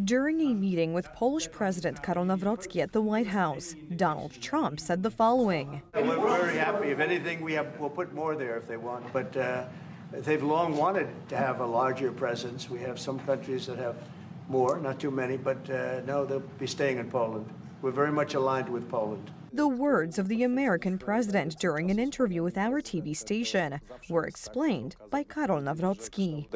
During a meeting with Polish President Karol Nawrocki at the White House, Donald Trump said the following. We're very happy. If anything, we'll put more there if they want. But they've long wanted to have a larger presence. We have some countries that have more, not too many, but no, they'll be staying in Poland. We're very much aligned with Poland. The words of the American president during an interview with our TV station were explained by Karol Nawrocki.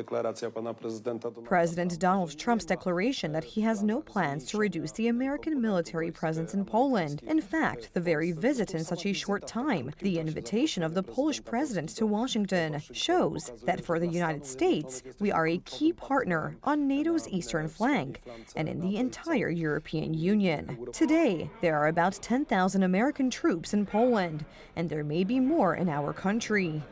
President Donald Trump's declaration that he has no plans to reduce the American military presence in Poland. In fact, the very visit in such a short time, the invitation of the Polish president to Washington, shows that for the United States, we are a key partner on NATO's eastern flank and in the entire European Union. Today, there are about 10,000 American troops in Poland, and there may be more in our country.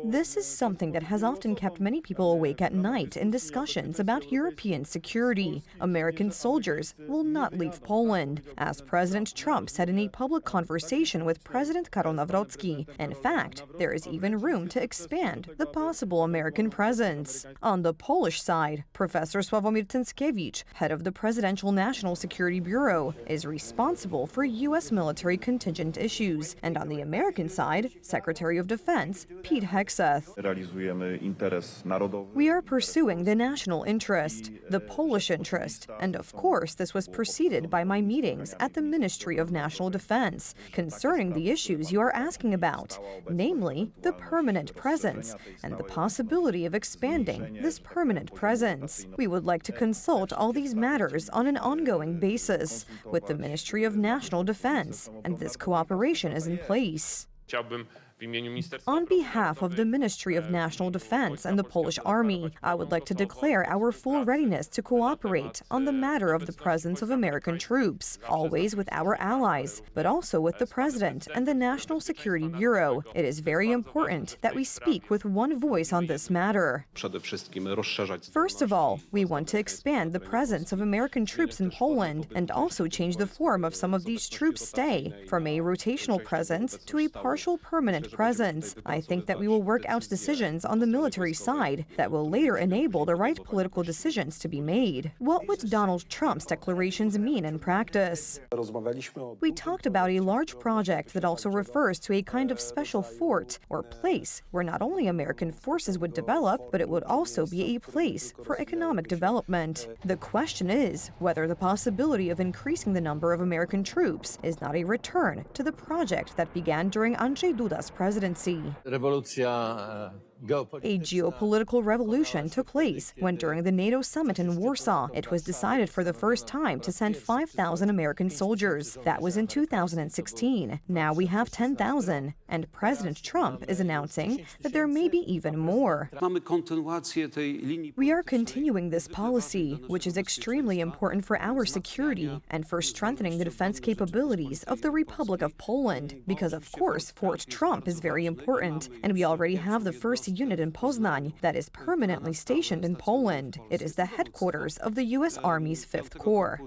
This is something that has often kept many people awake at night in discussions about European security. American soldiers will not leave Poland, as President Trump said in a public conversation with President Karol Nawrocki. In fact, there is even room to expand the possible American presence. On the Polish side, Professor Sławomir Cęckiewicz, head of the Presidential National Security Bureau, is responsible for U.S. military contingent issues. And on the American side, Secretary of Defense Pete Hegseth. We are pursuing the national interest, the Polish interest, and of course this was preceded by my meetings at the Ministry of National Defense concerning the issues you are asking about, namely the permanent presence and the possibility of expanding this permanent presence. We would like to consult all these matters on an ongoing basis with the Ministry of National Defense, and this cooperation is in place. On behalf of the Ministry of National Defense and the Polish Army, I would like to declare our full readiness to cooperate on the matter of the presence of American troops, always with our allies, but also with the President and the National Security Bureau. It is very important that we speak with one voice on this matter. First of all, we want to expand the presence of American troops in Poland and also change the form of some of these troops' stay, from a rotational presence to a partial permanent presence. I think that we will work out decisions on the military side that will later enable the right political decisions to be made. What would Donald Trump's declarations mean in practice? We talked about a large project that also refers to a kind of special fort or place where not only American forces would develop, but it would also be a place for economic development. The question is whether the possibility of increasing the number of American troops is not a return to the project that began during Andrzej Duda's presidency. A geopolitical revolution took place when during the NATO summit in Warsaw, it was decided for the first time to send 5,000 American soldiers. That was in 2016. Now we have 10,000, and President Trump is announcing that there may be even more. We are continuing this policy, which is extremely important for our security and for strengthening the defense capabilities of the Republic of Poland, because of course Fort Trump is very important, and we already have the first unit in Poznań that is permanently stationed in Poland. It is the headquarters of the U.S. Army's 5th Corps.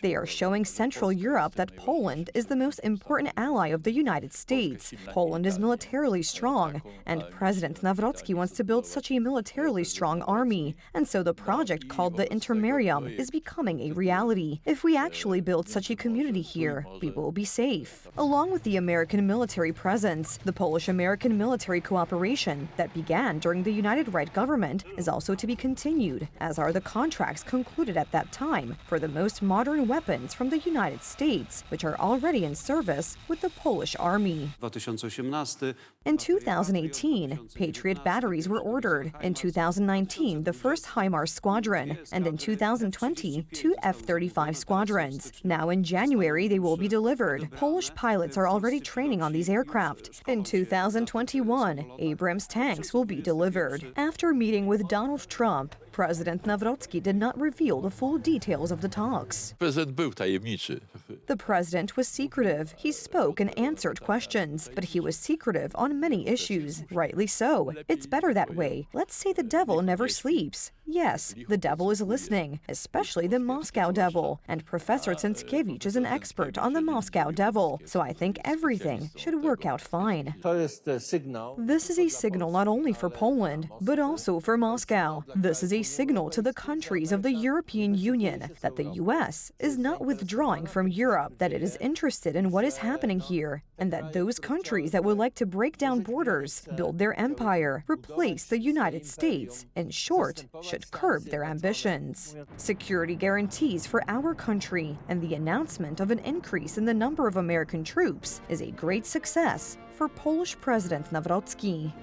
They are showing Central Europe that Poland is the most important ally of the United States. Poland is militarily strong, and President Nawrocki wants to build such a militarily strong army, and so the project called the Intermarium is becoming a reality. If we actually build such a community here, we will be safe. Along with the American military presence, the Polish-American military cooperation that began during the United Right government is also to be continued, as are the contracts concluded at that time for the most modern weapons from the United States, which are already in service with the Polish Army. In 2018, Patriot batteries were ordered. In 2019, the first HIMARS squadron, and in 2020, 2 F-35 squadrons. Now in January, they will be delivered. Polish pilots are already training on these aircraft. In 2021, Abrams tanks will be delivered. After meeting with Donald Trump, President Nawrocki did not reveal the full details of the talks. The The president was secretive. He spoke and answered questions, but he was secretive on many issues. Rightly so. It's better that way. Let's say the devil never sleeps. Yes, the devil is listening, especially the Moscow devil. And Professor Tsinskevich is an expert on the Moscow devil, so I think everything should work out fine. This is a signal not only for Poland, but also for Moscow. This is a signal to the countries of the European Union that the U.S. is not withdrawing from Europe, that it is interested in what is happening here, and that those countries that would like to break down borders, build their empire, replace the United States, in short, should curb their ambitions. Security guarantees for our country and the announcement of an increase in the number of American troops is a great success for Polish President Nawrocki.